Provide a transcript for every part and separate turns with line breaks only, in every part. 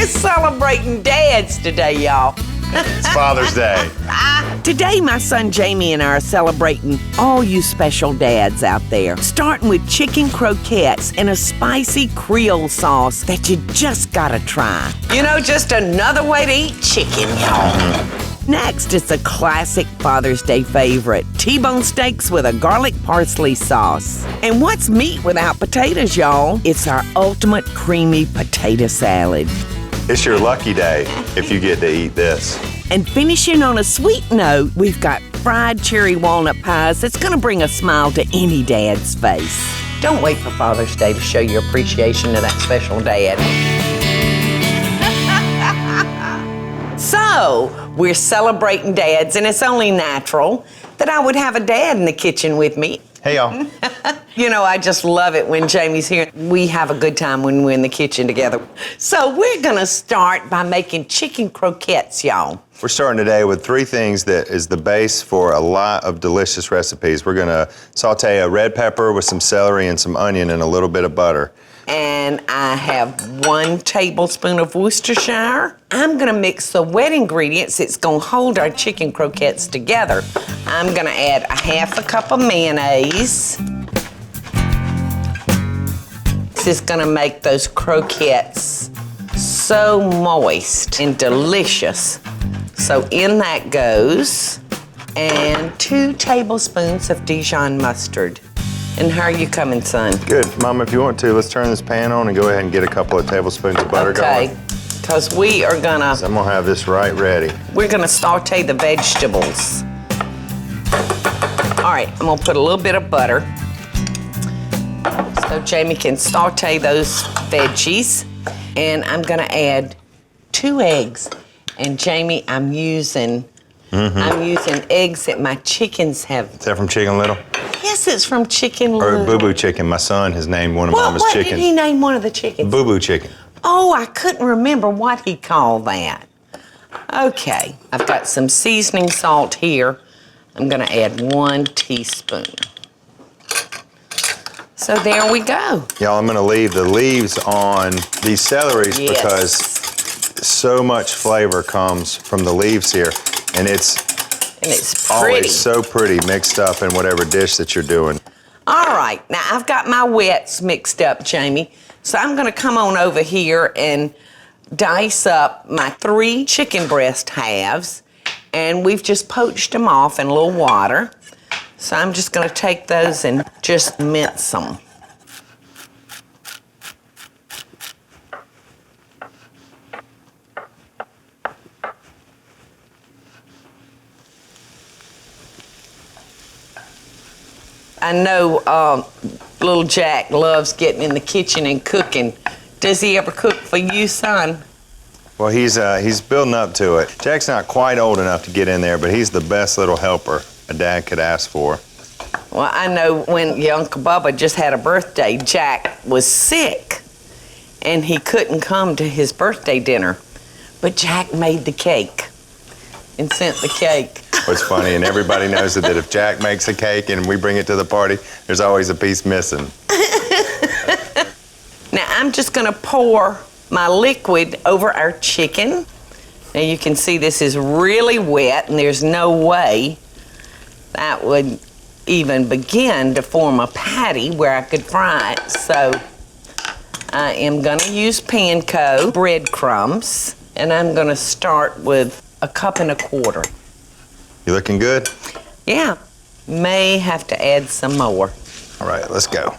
We're celebrating dads today, y'all.
It's Father's Day.
Today, my son Jamie and I are celebrating all you special dads out there, starting with chicken croquettes and a spicy Creole sauce that you just gotta try. You know, just another way to eat chicken, y'all. Next, it's a classic Father's Day favorite, T-bone steaks with a garlic parsley sauce. And what's meat without potatoes, y'all? It's our ultimate creamy potato salad.
It's your lucky day if you get to eat this.
And finishing on a sweet note, we've got fried cherry walnut pies that's gonna bring a smile to any dad's face. Don't wait for Father's Day to show your appreciation to that special dad. So, we're celebrating dads, and it's only natural that I would have a dad in the kitchen with me.
Hey, y'all.
You know, I just love it when Jamie's here. We have a good time when we're in the kitchen together. So we're gonna start by making chicken croquettes, y'all.
We're starting today with three things that is the base for a lot of delicious recipes. We're gonna saute a red pepper with some celery and some onion and a little bit of butter.
And I have 1 tablespoon of Worcestershire. I'm gonna mix the wet ingredients. It's gonna hold our chicken croquettes together. I'm gonna add a 1/2 cup of mayonnaise. This is gonna make those croquettes so moist and delicious. So in that goes, and 2 tablespoons of Dijon mustard. And how are you coming, son?
Good. Mom, if you want to, let's turn this pan on and go ahead and get a couple of tablespoons of butter going.
Okay, because we are gonna...
So I'm gonna have this right ready.
We're gonna saute the vegetables. All right, I'm gonna put a little bit of butter so Jamie can saute those veggies. And I'm gonna add 2 eggs. And Jamie, I'm using eggs that my chickens have.
Is that from Chicken Little?
Yes, it's from Chicken Little.
Or Boo Boo Chicken. My son has named one of Mama's
What
chickens.
did he name one of the chickens?
Boo Boo Chicken.
Oh, I couldn't remember what he called that. Okay, I've got some seasoning salt here. I'm gonna add 1 teaspoon. So there we go.
Y'all, I'm gonna leave the leaves on these celeries because so much flavor comes from the leaves here. And it's
pretty.
Always so pretty mixed up in whatever dish that you're doing.
All right, now I've got my wets mixed up, Jamie. So I'm gonna come on over here and dice up my 3 chicken breast halves. And we've just poached them off in a little water. So I'm just gonna take those and just mince them. I know little Jack loves getting in the kitchen and cooking. Does he ever cook for you, son?
Well, he's building up to it. Jack's not quite old enough to get in there, but he's the best little helper a dad could ask for.
Well, I know when your Uncle Bubba just had a birthday, Jack was sick, and he couldn't come to his birthday dinner. But Jack made the cake and sent the cake.
What's funny, and everybody knows that if Jack makes a cake and we bring it to the party, there's always a piece missing.
Now, I'm just gonna pour my liquid over our chicken. Now, you can see this is really wet, and there's no way that would even begin to form a patty where I could fry it. So I am gonna use panko breadcrumbs, and I'm gonna start with 1.25 cups.
You looking good?
Yeah, may have to add some more.
All right, let's go.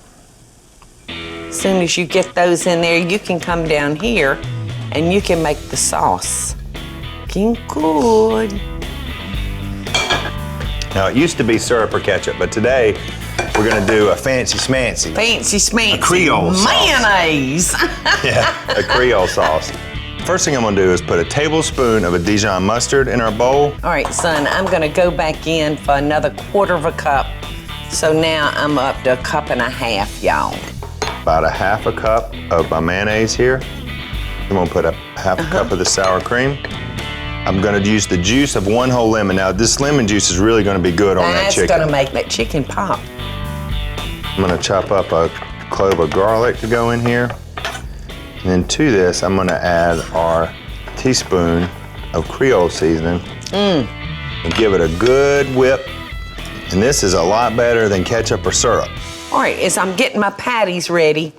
As soon as you get those in there, you can come down here and you can make the sauce. Looking good.
Now, it used to be syrup or ketchup, but today we're gonna do a fancy schmancy.
Fancy schmancy.
A Creole sauce.
Mayonnaise.
Yeah, a Creole sauce. First thing I'm gonna do is put a tablespoon of a Dijon mustard in our bowl.
All right, son, I'm gonna go back in for another 1/4 cup. So now I'm up to 1.5 cups, y'all.
About a 1/2 cup of my mayonnaise here. I'm gonna put a 1/2 cup of the sour cream. I'm gonna use the juice of 1 whole lemon. Now, this lemon juice is really gonna be good on that chicken.
That's gonna make that chicken pop.
I'm gonna chop up a clove of garlic to go in here. And then to this, I'm gonna add our teaspoon of Creole seasoning and give it a good whip. And this is a lot better than ketchup or syrup.
All right, as I'm getting my patties ready,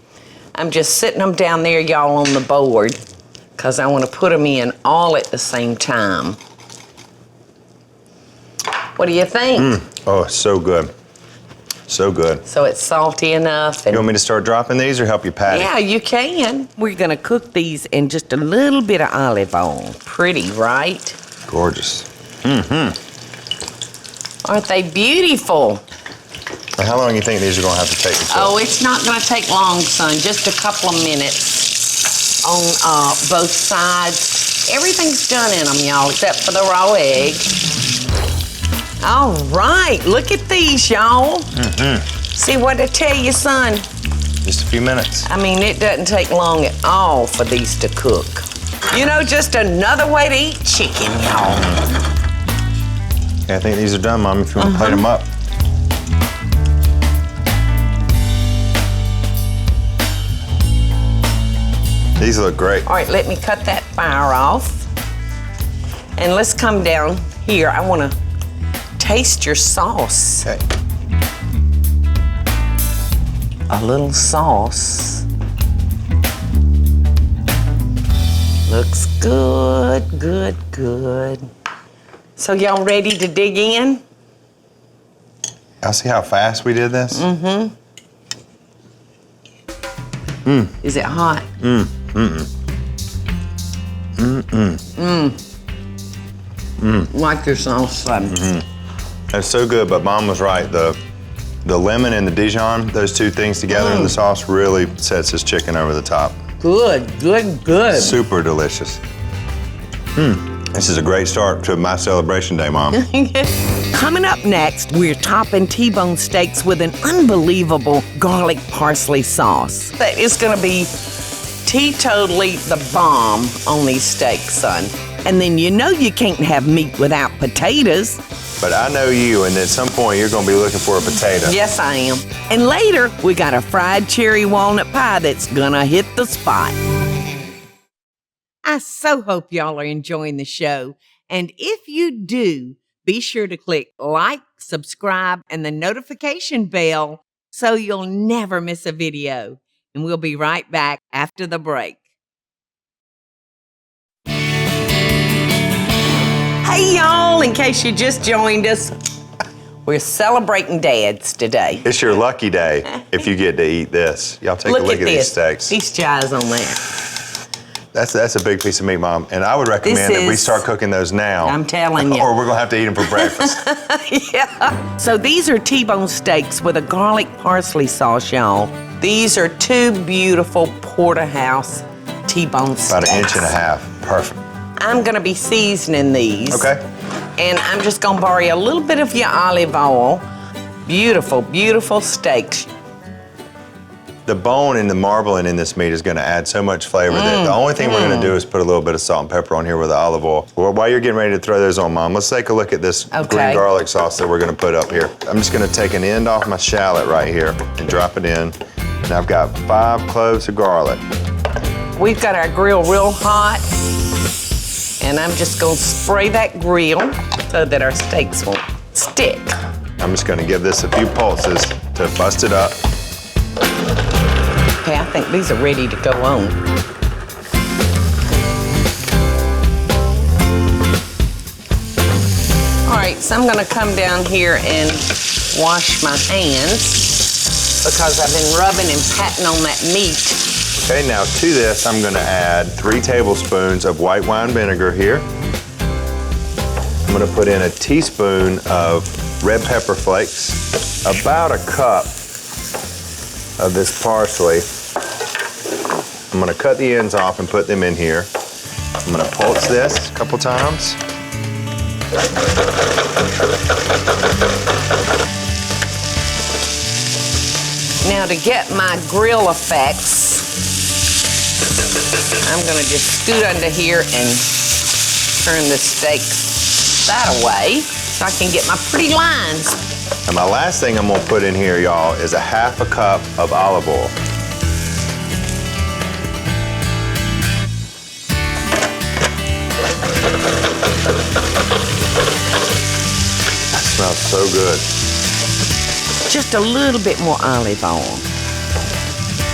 I'm just sitting them down there, y'all, on the board, because I want to put them in all at the same time. What do you think?
Oh, so good. So good.
So it's salty enough. And
You want me to start dropping these or help you patty?
yeah, you can. We're gonna cook these in just a little bit of olive oil. Pretty, right?
Gorgeous.
Aren't they beautiful?
Now, how long do you think these are gonna have to take to cook?
Oh, it's not gonna take long, son. Just a couple of minutes on both sides. Everything's done in them, y'all, except for the raw egg. All right, look at these, y'all. See what I tell you, son?
Just a few minutes.
I mean, it doesn't take long at all for these to cook. You know, just another way to eat chicken, y'all.
Okay, I think these are done, Mom, if you want to plate them up. These look great.
All right, let me cut that fire off. And let's come down here. I want to taste your sauce.
Okay.
A little sauce. Looks good, good, good. So y'all ready to dig in?
Y'all see how fast we did this?
Is it hot? Like your sauce, son.
That's so good, but Mom was right. The lemon and the Dijon, those two things together in the sauce really sets this chicken over the top.
Good, good, good.
Super delicious. This is a great start to my celebration day, Mom.
Coming up next, we're topping T-bone steaks with an unbelievable garlic parsley sauce. That is gonna be teetotally the bomb on these steaks, son. And then you know you can't have meat without potatoes.
But I know you, and at some point you're gonna be looking for a potato.
Yes, I am. And later, we got a fried cherry walnut pie that's gonna hit the spot. I so hope y'all are enjoying the show. And if you do, be sure to click like, subscribe, and the notification bell so you'll never miss a video. And we'll be right back after the break. Hey, y'all, in case you just joined us, we're celebrating dads today.
It's your lucky day if you get to eat this. Y'all take a look at these steaks.
These chives on there.
That's a big piece of meat, Mom. And I would recommend that we start cooking those now.
I'm telling you.
Or we're gonna have to eat them for breakfast.
Yeah. So these are T-bone steaks with a garlic parsley sauce, y'all. These are two beautiful porterhouse T-bone steaks.
About 1.5 inches. Perfect.
I'm gonna be seasoning these.
Okay.
And I'm just gonna borrow a little bit of your olive oil. Beautiful, beautiful steaks.
The bone and the marbling in this meat is gonna add so much flavor that the only thing we're gonna do is put a little bit of salt and pepper on here with the olive oil. Well, while you're getting ready to throw those on, Mom, let's take a look at this green garlic sauce that we're gonna put up here. I'm just gonna take an end off my shallot right here and drop it in. And I've got 5 cloves of garlic.
We've got our grill real hot. And I'm just gonna spray that grill so that our steaks won't stick.
I'm just gonna give this a few pulses to bust it up.
Okay, I think these are ready to go on. All right, so I'm gonna come down here and wash my hands because I've been rubbing and patting on that meat.
Okay, now to this, I'm gonna add 3 tablespoons of white wine vinegar here. I'm gonna put in a teaspoon of red pepper flakes, about a cup of this parsley. I'm gonna cut the ends off and put them in here. I'm gonna pulse this a couple times.
Now to get my grill effects, I'm gonna just scoot under here and turn the steaks that way so I can get my pretty lines.
And my last thing I'm gonna put in here, y'all, is a 1/2 cup of olive oil. so good.
Just a little bit more olive oil.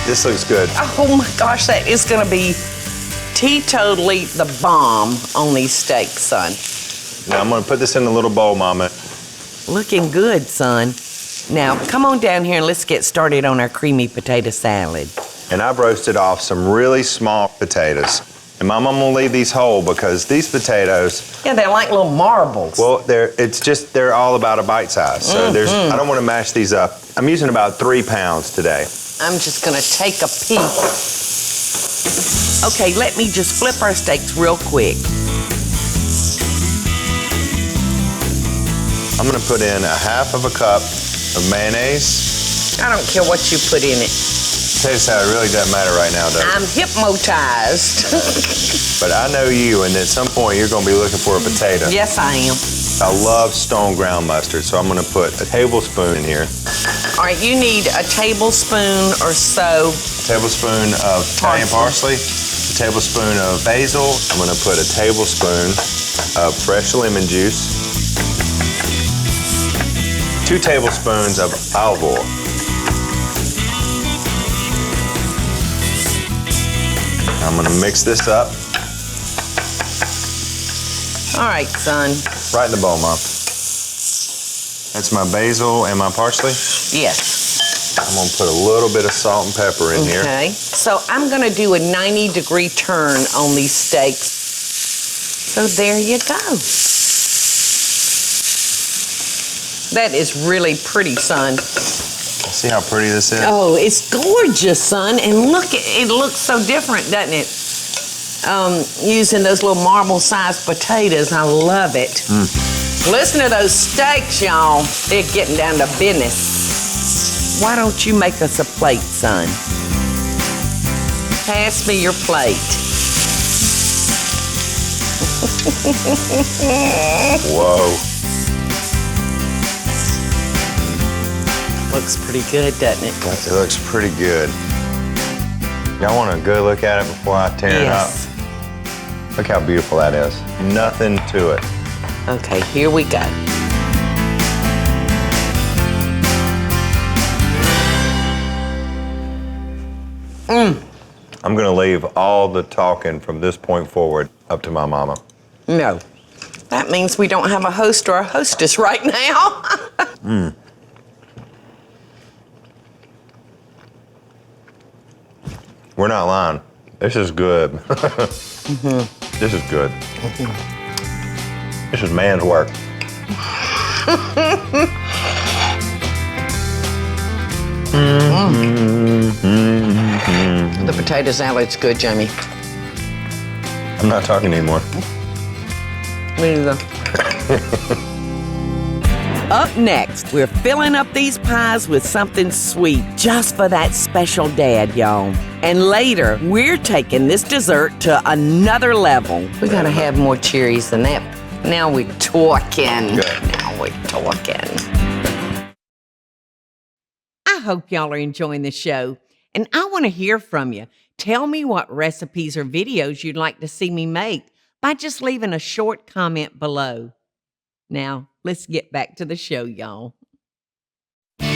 This looks good.
Oh my gosh, that is gonna be teetotally the bomb on these steaks, son.
Now I'm gonna put this in a little bowl, Mama.
Looking good, son. Now, come on down here and let's get started on our creamy potato salad.
And I've roasted off some really small potatoes. And Mom, I'm gonna leave these whole because these potatoes,
Yeah, they're like little marbles.
well, they're all about a bite size. So I don't wanna mash these up. I'm using about 3 pounds today.
I'm just gonna take a peek. Okay, let me just flip our steaks real quick.
I'm gonna put in a half of a cup of mayonnaise.
I don't care what you put in it.
Potato salad really doesn't matter right now, does it?
I'm hypnotized.
But I know you, and at some point you're gonna be looking for a potato.
Yes, I am.
I love stone ground mustard, so I'm gonna put a tablespoon in here.
All right, you need a tablespoon or so.
A tablespoon of Italian parsley, a tablespoon of basil. I'm gonna put a tablespoon of fresh lemon juice, 2 tablespoons of olive oil. I'm gonna mix this up.
All right, son.
Right in the bowl, Mom. That's my basil and my parsley.
Yes.
I'm gonna put a little bit of salt and pepper in here.
Okay. So I'm gonna do a 90-degree turn on these steaks. So there you go. That is really pretty, son.
See how pretty this is?
Oh, it's gorgeous, son. And look, it looks so different, doesn't it? Using those little marble-sized potatoes, I love it. Listen to those steaks, y'all. They're getting down to business. Why don't you make us a plate, son? Pass me your plate.
Whoa.
Looks pretty good, doesn't it?
It looks pretty good. Y'all want a good look at it before I tear it up?
Yes.
Look how beautiful that is. Nothing to it.
Okay, here we go.
I'm gonna leave all the talking from this point forward up to my mama.
No. That means we don't have a host or a hostess right now.
We're not lying. This is good. This is good. This is man's work.
The potato salad's good, Jamie.
I'm not talking anymore.
Me neither. Up next, we're filling up these pies with something sweet just for that special dad, y'all. And later, we're taking this dessert to another level. We gotta have more cherries than that. Now we're talking.
Good.
Now we're talking. I hope y'all are enjoying the show, and I want to hear from you. Tell me what recipes or videos you'd like to see me make by just leaving a short comment below. Now, let's get back to the show, y'all. You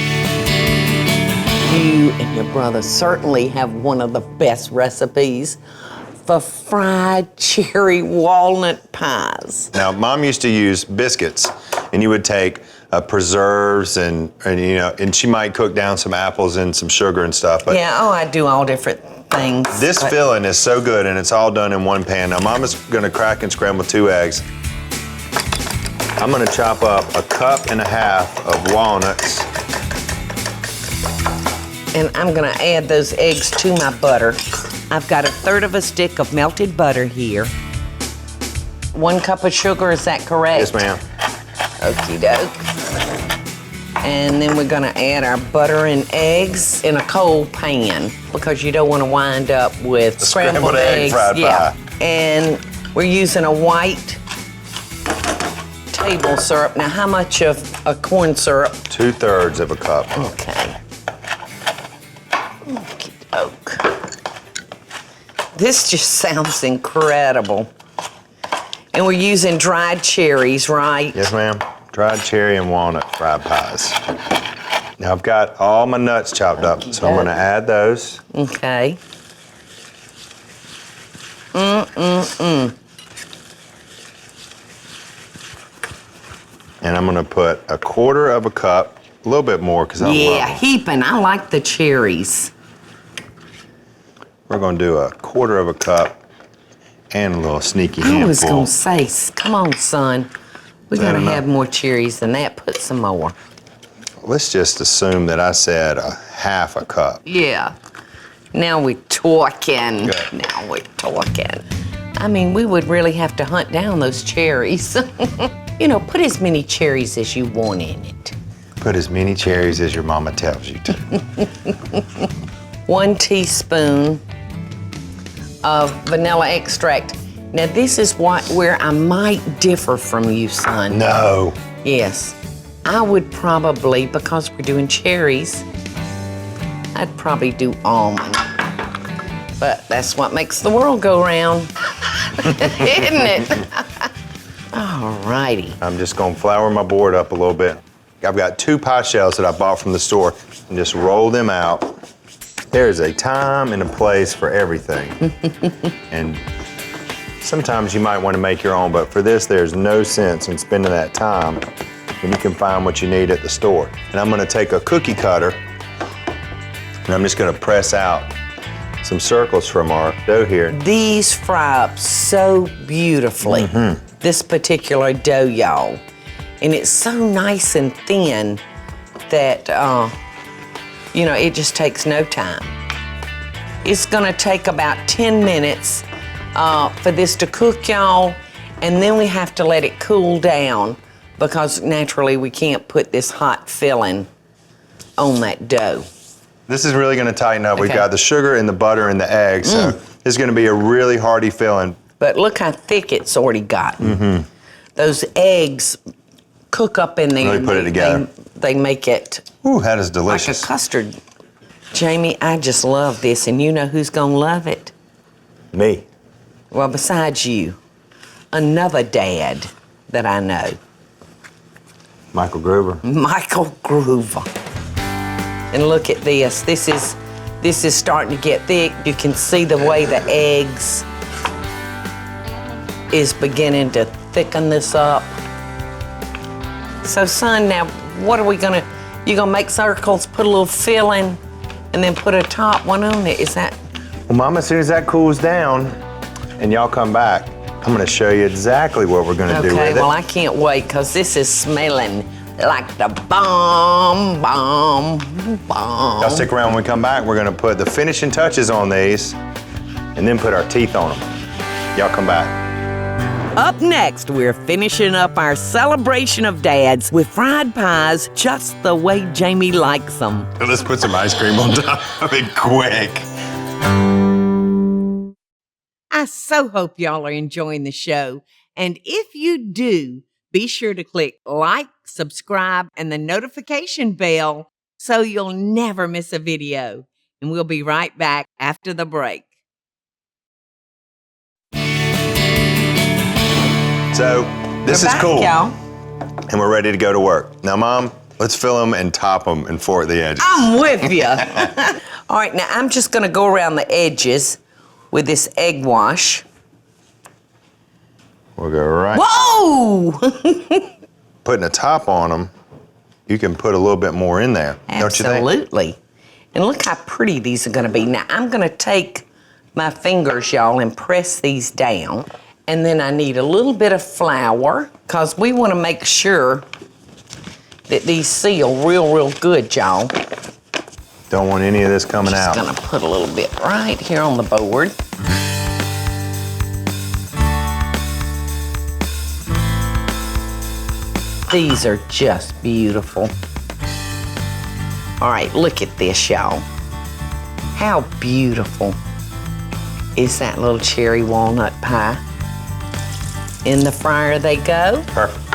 and your brother certainly have one of the best recipes for fried cherry walnut pies.
Now, Mom used to use biscuits, and you would take preserves and she might cook down some apples and some sugar and stuff. But
Yeah, I do all different things.
this filling is so good, and it's all done in one pan. Now, Mama's gonna crack and scramble 2 eggs. I'm gonna chop up 1.5 cups of walnuts.
And I'm gonna add those eggs to my butter. I've got 1/3 of a stick of melted butter here. 1 cup of sugar, is that correct?
Yes, ma'am.
Okie doke. And then we're gonna add our butter and eggs in a cold pan because you don't wanna wind up with scrambled
egg
eggs.
fried pie.
And we're using a white table syrup. Now, how much of a corn syrup?
2/3 of a cup.
Okay. Okie doke. This just sounds incredible. And we're using dried cherries, right?
Yes, ma'am. dried cherry and walnut fried pies. Now I've got all my nuts chopped up, so I'm gonna add those.
Okay.
And I'm gonna put a quarter of a cup, a little bit more, because I love them.
Heaping. I like the cherries.
We're gonna do a quarter of a cup and a little sneaky handful.
I was gonna say, come on, son. We gotta have more cherries than that. Put some more.
Let's just assume that I said a half a cup.
Yeah. Now we're talking.
Good.
Now we're talking. I mean, we would really have to hunt down those cherries. You know, put as many cherries as you want in it.
Put as many cherries as your mama tells you to.
1 teaspoon of vanilla extract. Now this is where I might differ from you, son.
No.
Yes. I would probably, because we're doing cherries, I'd probably do almond. But that's what makes the world go round, isn't it? All righty.
I'm just gonna flour my board up a little bit. I've got 2 pie shells that I bought from the store and just roll them out. There's a time and a place for everything. And sometimes you might want to make your own, but for this, there's no sense in spending that time when you can find what you need at the store. And I'm gonna take a cookie cutter and I'm just gonna press out some circles from our dough here.
These fry up so beautifully, this particular dough, y'all. And it's so nice and thin that, you know, it just takes no time. It's gonna take about 10 minutes for this to cook, y'all, and then we have to let it cool down because naturally we can't put this hot filling on that dough.
This is really gonna tighten up.
Okay.
We've got the sugar and the butter and the eggs, so this is gonna be a really hearty filling.
But look how thick it's already gotten. Those eggs cook up in there.
Really put it together.
They make it
Ooh, that is delicious.
like a custard. Jamie, I just love this, and you know who's gonna love it?
Me.
Well, besides you, another dad that I know,
Michael Gruber.
Michael Groover. And look at this. This is starting to get thick. You can see the way the eggs is beginning to thicken this up. So, son, now what are we gonna? You gonna make circles, put a little filling, and then put a top one on it? Is that?
Well, Mama, as soon as that cools down and y'all come back, I'm gonna show you exactly what we're gonna do with it.
Okay, well, I can't wait because this is smelling like the bomb.
Y'all stick around when we come back. We're gonna put the finishing touches on these and then put our teeth on them. Y'all come back.
Up next, we're finishing up our celebration of dads with fried pies just the way Jamie likes them.
Let's put some ice cream on top of it quick.
I so hope y'all are enjoying the show. And if you do, be sure to click like, subscribe, and the notification bell so you'll never miss a video. And we'll be right back after the break.
So this
We're
is
back,
cool,
y'all.
and we're ready to go to work. Now, Mom, let's fill them and top them and fork the edges.
I'm with you. All right, now I'm just gonna go around the edges with this egg wash.
We'll go right.
Whoa!
Putting a top on them, you can put a little bit more in there, don't you think?
Absolutely. And look how pretty these are gonna be. Now I'm gonna take my fingers, y'all, and press these down. And then I need a little bit of flour because we want to make sure that these seal real good, y'all.
Don't want any of this coming out.
Just gonna put a little bit right here on the board. These are just beautiful. All right, look at this, y'all. How beautiful is that little cherry walnut pie? In the fryer they go.
Perfect.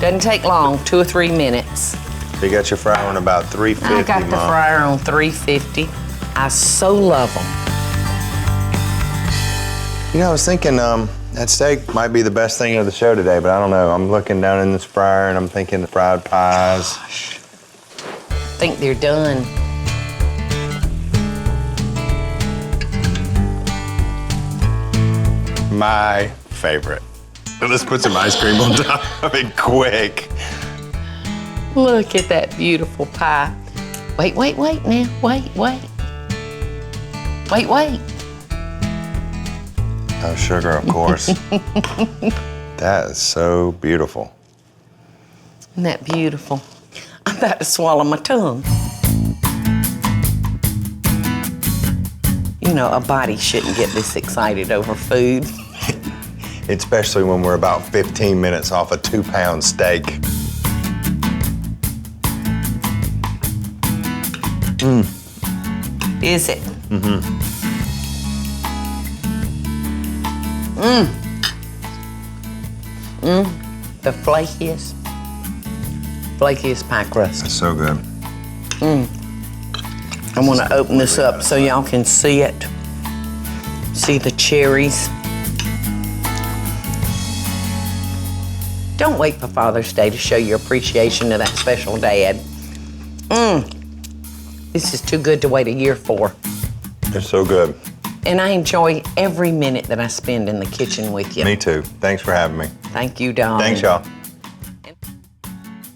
Doesn't take long, 2 or 3 minutes.
So you got your fryer on about 350,
I got the
Mom.
fryer on 350. I so love them.
You know, I was thinking That steak might be the best thing of the show today, but I don't know. I'm looking down in this fryer and I'm thinking the fried pies.
Gosh. I think they're done.
My favorite. Let's put some ice cream on top of it quick.
Look at that beautiful pie. Wait now. Wait.
Oh, sugar, of course. That is so beautiful.
Isn't that beautiful? I'm about to swallow my tongue. You know, a body shouldn't get this excited over food.
Especially when we're about 15 minutes off a 2-pound steak.
Is it? The flakiest pie crust.
That's so good.
I want to open this up so y'all can see it. See the cherries. Don't wait for Father's Day to show your appreciation to that special dad. This is too good to wait a year for.
They're so good.
And I enjoy every minute that I spend in the kitchen with you.
Me too. Thanks for having me.
Thank you, darling.
Thanks, y'all.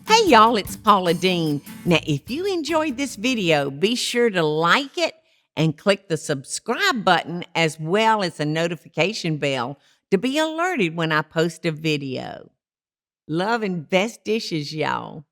Hey y'all, it's Paula Deen. Now, if you enjoyed this video, be sure to like it and click the subscribe button as well as the notification bell to be alerted when I post a video. Love and best dishes, y'all.